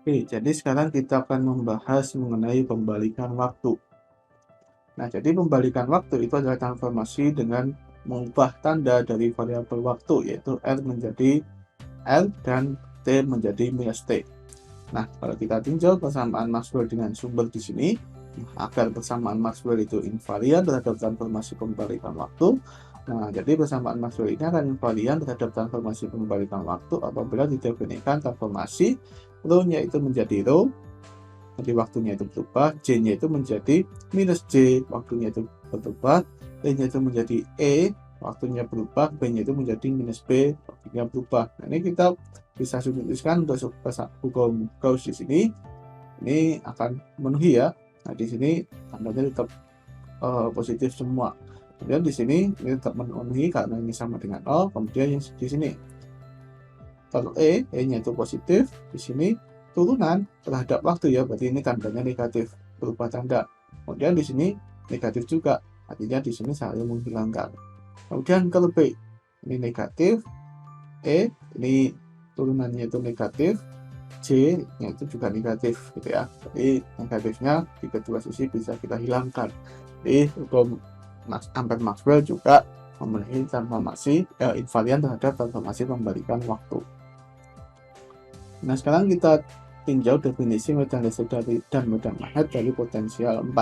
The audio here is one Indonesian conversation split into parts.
Oke, jadi sekarang kita akan membahas mengenai pembalikan waktu. Nah, jadi pembalikan waktu itu adalah transformasi dengan mengubah tanda dari variabel waktu, yaitu R menjadi L dan T menjadi minus T. Nah, kalau kita tinjau persamaan Maxwell dengan sumber di sini, agar persamaan Maxwell itu invarian terhadap transformasi pembalikan waktu. Nah, jadi persamaan Maxwell ini akan invarian terhadap transformasi pembalikan waktu apabila didefinisikan transformasi rho-nya itu menjadi rho, jadi waktunya itu berubah, J-nya itu menjadi minus J, waktunya itu berubah, E-nya itu menjadi E, waktunya berubah, B-nya itu menjadi minus B, waktunya berubah. Nah, ini kita bisa substitusikan untuk hukum Gauss di sini, ini akan memenuhi ya. Nah, di sini tandanya tetap positif semua. Kemudian di sini ini tetap memenuhi karena ini sama dengan 0. Kemudian yang di sini kalau E-nya itu positif, di sini turunan terhadap waktu ya, berarti ini tandanya negatif, berubah tanda. Kemudian di sini negatif juga, artinya di sini saling menghilangkan. Kemudian kalau B ini negatif, E ini turunannya itu negatif, J-nya itu juga negatif gitu ya. Jadi negatifnya di kedua sisi bisa kita hilangkan. Jadi hukum Ampere Maxwell juga memenuhi transformasi invarian terhadap transformasi pembalikan waktu. Nah, sekarang kita tinjau definisi medan listrik dan medan magnet dari potensial 4.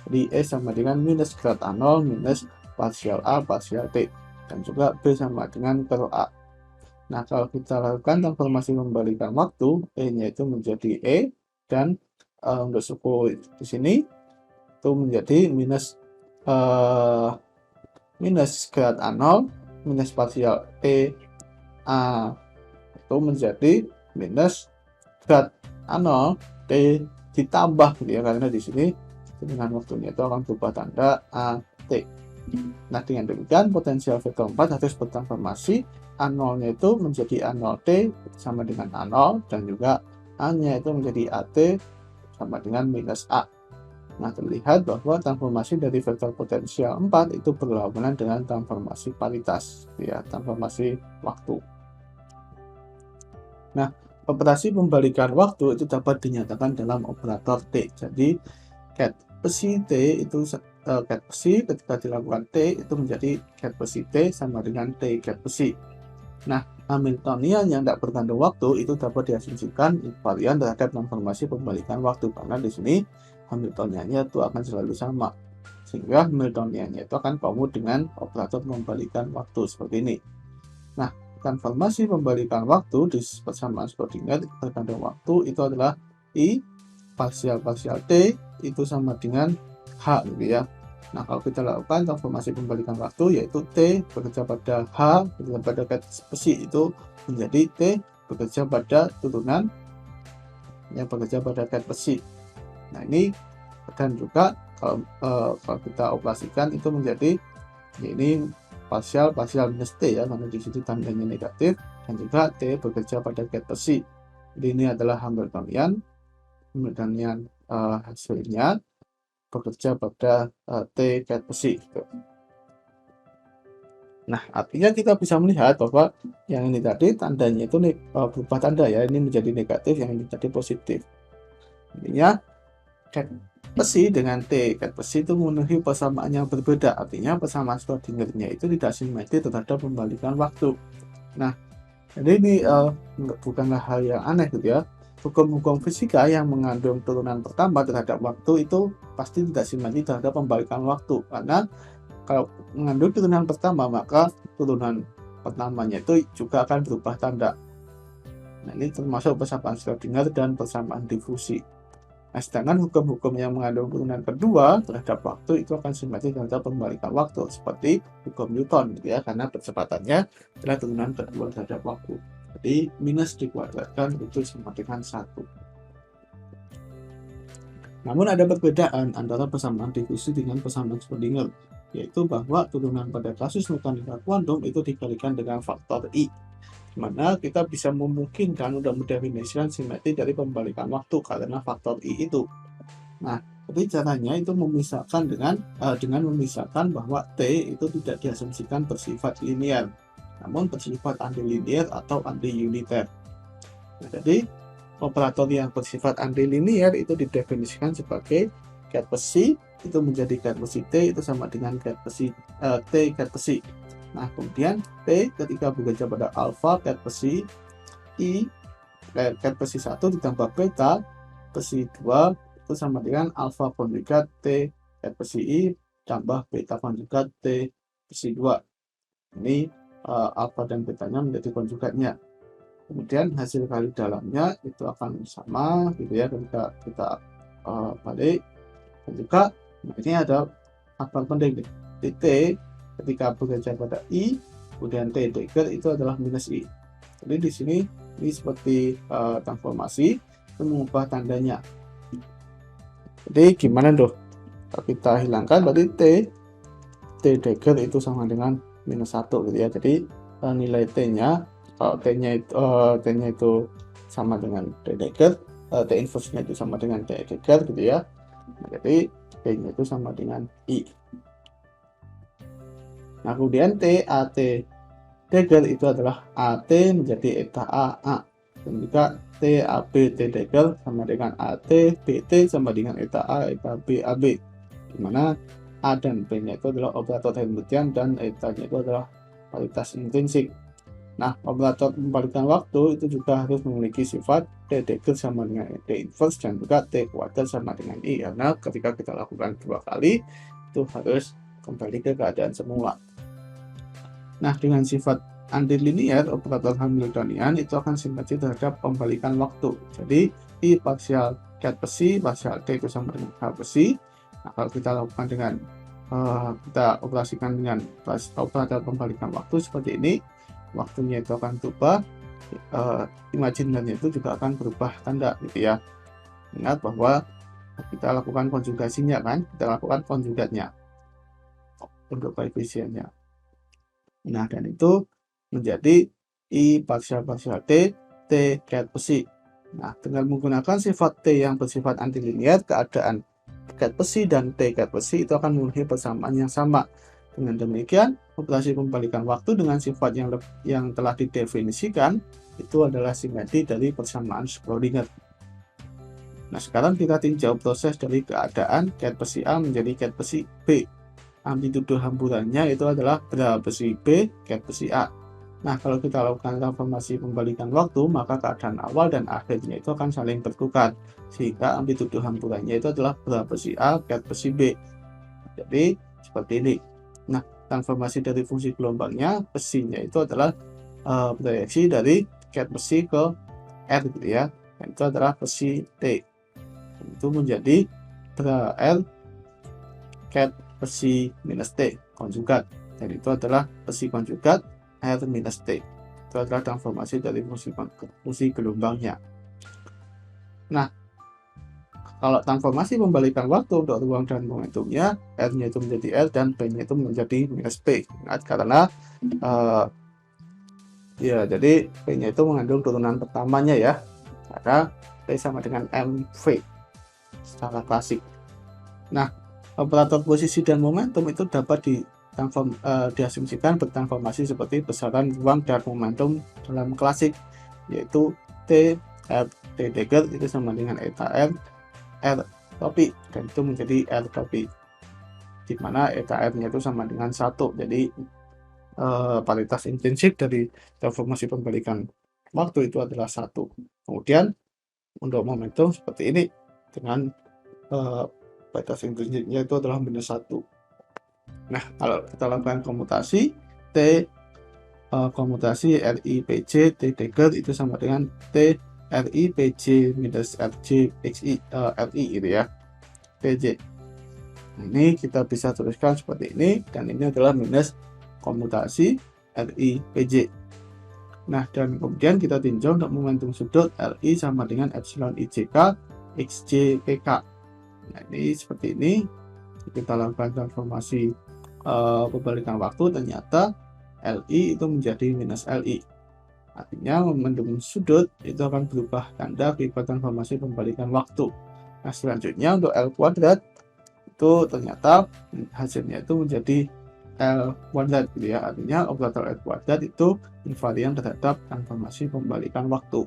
Jadi E sama dengan minus grad A0 minus parsial A parsial T. Dan juga B sama dengan curl A. Nah, kalau kita lakukan transformasi membalikan waktu, E-nya itu menjadi E, dan untuk suku di sini itu menjadi minus grad A0 minus parsial E A itu menjadi minus grad A0 T ditambah gitu ya, karena di sini dengan waktunya itu akan berubah tanda AT. Nah, dengan demikian potensial vektor 4 harus bertransformasi, A0-nya itu menjadi A0T sama dengan A0, dan juga A-nya itu menjadi AT sama dengan minus A. Nah, terlihat bahwa transformasi dari vektor potensial 4 itu berlawanan dengan transformasi paritas, ya, transformasi waktu. Nah, operasi pembalikan waktu itu dapat dinyatakan dalam operator T. Jadi, ket besi T itu ket besi ketika dilakukan T itu menjadi ket besi T sama dengan T ket besi. Nah, Hamiltonian yang tidak bergantung waktu itu dapat diasumsikan invarian terhadap transformasi pembalikan waktu, karena di sini Hamiltoniannya itu akan selalu sama, sehingga Hamiltoniannya itu akan komut dengan operator pembalikan waktu seperti ini. Nah, transformasi pembalikan waktu di persamaan Schrödinger tergantung waktu itu adalah I parsial T itu sama dengan H gitu ya. Nah, kalau kita lakukan transformasi pembalikan waktu, yaitu T bekerja pada H bekerja pada ket besi itu menjadi T bekerja pada turunan yang bekerja pada ket besi. Nah, ini dan juga kalau kita operasikan itu menjadi ini parsial minus T ya, karena di situ tandanya negatif, dan juga T bekerja pada ket besi. Jadi ini adalah Hamiltonian hasilnya bekerja pada T ket besi gitu. Nah, artinya kita bisa melihat bahwa yang ini tadi tandanya itu berubah tanda ya, ini menjadi negatif, yang ini tadi positif. Intinya ket besi dengan T ket besi itu memenuhi persamaan yang berbeda, artinya persamaan Schrödinger-nya itu tidak simetris terhadap pembalikan waktu. Nah, jadi ini bukanlah hal yang aneh gitu ya. Hukum-hukum fisika yang mengandung turunan pertama terhadap waktu itu pasti tidak simetris terhadap pembalikan waktu, karena kalau mengandung turunan pertama maka turunan pertamanya itu juga akan berubah tanda. Nah, ini termasuk persamaan Schrödinger dan persamaan difusi. Nah, sedangkan hukum-hukum yang mengandung turunan kedua terhadap waktu itu akan simetris terhadap pembalikan waktu, seperti hukum Newton gitu ya, karena percepatannya adalah turunan kedua terhadap waktu. Jadi minus dikuadratkan itu sama dengan 1. Namun ada perbedaan antara persamaan difusi dengan persamaan Schrödinger, yaitu bahwa turunan pada kasus mekanika kuantum itu dikalikan dengan faktor I, mana kita bisa memungkinkan untuk mendefinisikan simetri dari pembalikan waktu karena faktor I itu. Nah, jadi caranya itu memisahkan dengan memisahkan bahwa T itu tidak diasumsikan bersifat linear, namun bersifat anti-linear atau anti-uniter. Nah, jadi operator yang bersifat antilinier itu didefinisikan sebagai ket besi itu menjadi ket besi T itu sama dengan ket besi T ket besi. Nah, kemudian T ketika bekerja pada alfa ket besi I ket besi 1 ditambah beta besi 2 itu sama dengan alfa konjugat T ket besi I tambah beta konjugat T besi 2. Ini alfa dan betanya menjadi konjugatnya. Kemudian hasil kali dalamnya itu akan sama gitu ya ketika kita balik. Dan juga ini ada faktor penting nih. T ketika bekerja pada I kemudian T dagger itu adalah minus I. Jadi di sini ini seperti transformasi itu mengubah tandanya. Jadi gimana tuh? Kalau kita hilangkan berarti T dagger itu sama dengan minus 1 gitu ya. Jadi nilai T-nya kalau T-nya itu sama dengan T dagger, T inverse-nya itu sama dengan T dagger gitu ya. Nah, jadi T-nya itu sama dengan I. Nah, kemudian TAT dagger itu adalah AT menjadi eta A. Dan juga TAB T dagger sama dengan AT BT sama dengan eta A eta B AB. Di mana A dan B-nya itu adalah operator Hermitian dan eta-nya itu adalah paritas intrinsik. Nah, operator pembalikan waktu itu juga harus memiliki sifat T dagger sama dengan T inverse dan juga T kuadrat sama dengan I, karena ketika kita lakukan 2 kali itu harus kembali ke keadaan semula. Nah, dengan sifat antilinier operator Hamiltonian itu akan simetri terhadap pembalikan waktu. Jadi I parsial ket besi parsial T itu sama dengan H besi. Nah, kalau kita lakukan dengan kita operasikan dengan operator pembalikan waktu seperti ini, waktunya itu akan berubah, imajinernya itu juga akan berubah tanda gitu ya. Ingat bahwa kita lakukan konjugasinya kan, kita lakukan konjugatnya untuk koefisiennya. Nah, dan itu menjadi I parsial T ket besi. Nah, dengan menggunakan sifat T yang bersifat antilinier, keadaan ket besi dan T ket besi itu akan memenuhi persamaan yang sama. Dengan demikian, operasi pembalikan waktu dengan sifat yang telah didefinisikan itu adalah simetri dari persamaan Schrödinger. Nah, sekarang kita tinjau proses dari keadaan ket besi A menjadi ket besi B. Amplitude hamburannya itu adalah bra besi B ket besi A. Nah, kalau kita lakukan transformasi pembalikan waktu, maka keadaan awal dan akhirnya itu akan saling bertukar, sehingga amplitude hamburannya itu adalah bra besi A ket besi B. Jadi seperti ini. Nah, transformasi dari fungsi gelombangnya, besinya itu adalah proyeksi dari ket besi ke R gitu ya. Dan itu adalah besi T. Dan itu menjadi bra R ket besi minus T konjugat. Dan itu adalah besi konjugat R minus T. Itu adalah transformasi dari fungsi gelombangnya. Nah, kalau transformasi pembalikan waktu untuk ruang dan momentumnya, R-nya itu menjadi R dan P-nya itu menjadi minus P. Ingat, karena ya jadi P-nya itu mengandung turunan pertamanya ya, karena P sama dengan MV secara klasik. Nah, operator posisi dan momentum itu dapat diasumsikan bertransformasi seperti besaran ruang dan momentum dalam klasik, yaitu T R T dagger itu sama dengan eta R topi, dan itu menjadi R topi, di mana eta R-nya itu sama dengan 1. Jadi paritas intrinsik dari transformasi pembalikan waktu itu adalah 1. Kemudian untuk momentum seperti ini dengan paritas intrinsiknya itu adalah minus 1. Nah, kalau kita lakukan komutasi komutasi RI/PJ T dagger itu sama dengan T RI/PJ minus RJ XI RI gitu ya, PJ. Ini kita bisa tuliskan seperti ini, dan ini adalah minus komutasi RI/PJ. Nah, dan kemudian kita tinjau untuk momentum sudut RI sama dengan epsilon IJK XJ PK. Nah, ini seperti ini. Kita lakukan transformasi pembalikan waktu, ternyata LI itu menjadi minus LI. Artinya momentum sudut itu akan berubah tanda akibat transformasi pembalikan waktu. Nah, selanjutnya untuk L kuadrat itu ternyata hasilnya itu menjadi L kuadrat gitu ya. Artinya operator L kuadrat itu invarian terhadap transformasi pembalikan waktu.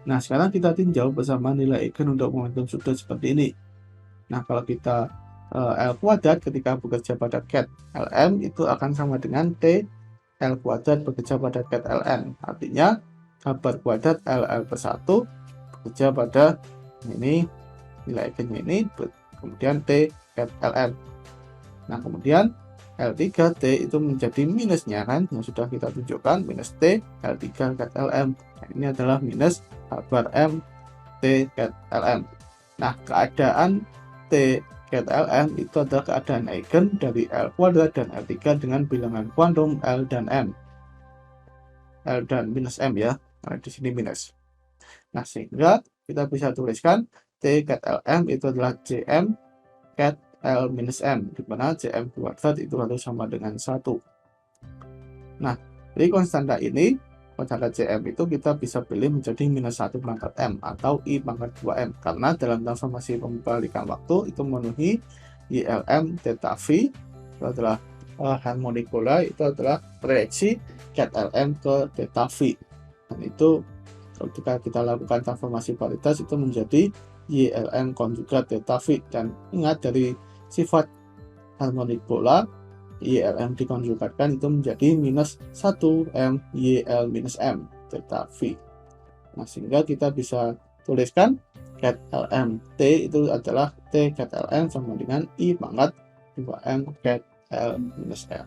Nah, sekarang kita tinjau bersama nilai eigen untuk momentum sudut seperti ini. Nah, kalau kita L kuadrat ketika bekerja pada ket Lm itu akan sama dengan T L kuadrat bekerja pada ket Ln. Artinya, kabar kuadrat LL per 1 bekerja pada ini, nilai eigennya ini, kemudian T ket Ln. Nah, kemudian L3T itu menjadi minusnya kan, yang sudah kita tunjukkan, minus T L3 ket Lm. Nah, ini adalah minus kabar M T ket Lm. Nah, keadaan T ket Lm itu adalah keadaan eigen dari L kuadrat dan L3 dengan bilangan kuantum L dan M. L dan minus M ya, nah, di sini minus. Nah, sehingga kita bisa tuliskan T ket Lm itu adalah Cm ket L minus M, di mana Cm kuadrat itu harus sama dengan 1. Nah, dari konstanta ini, konstanta Cm itu kita bisa pilih menjadi minus 1 pangkat M atau I pangkat 2M, karena dalam transformasi pembalikan waktu itu memenuhi ILM theta V, itu adalah harmonic polar, itu adalah proyeksi ket Lm ke theta V. Dan itu ketika kita lakukan transformasi paritas itu menjadi YLM konjugat theta V. Dan ingat, dari sifat harmonic polar, YLM dikonjugatkan itu menjadi minus 1M YL minus M theta V. Nah, sehingga kita bisa tuliskan ket Lm T itu adalah T ket Lm sama dengan I pangkat 2M ket L minus M.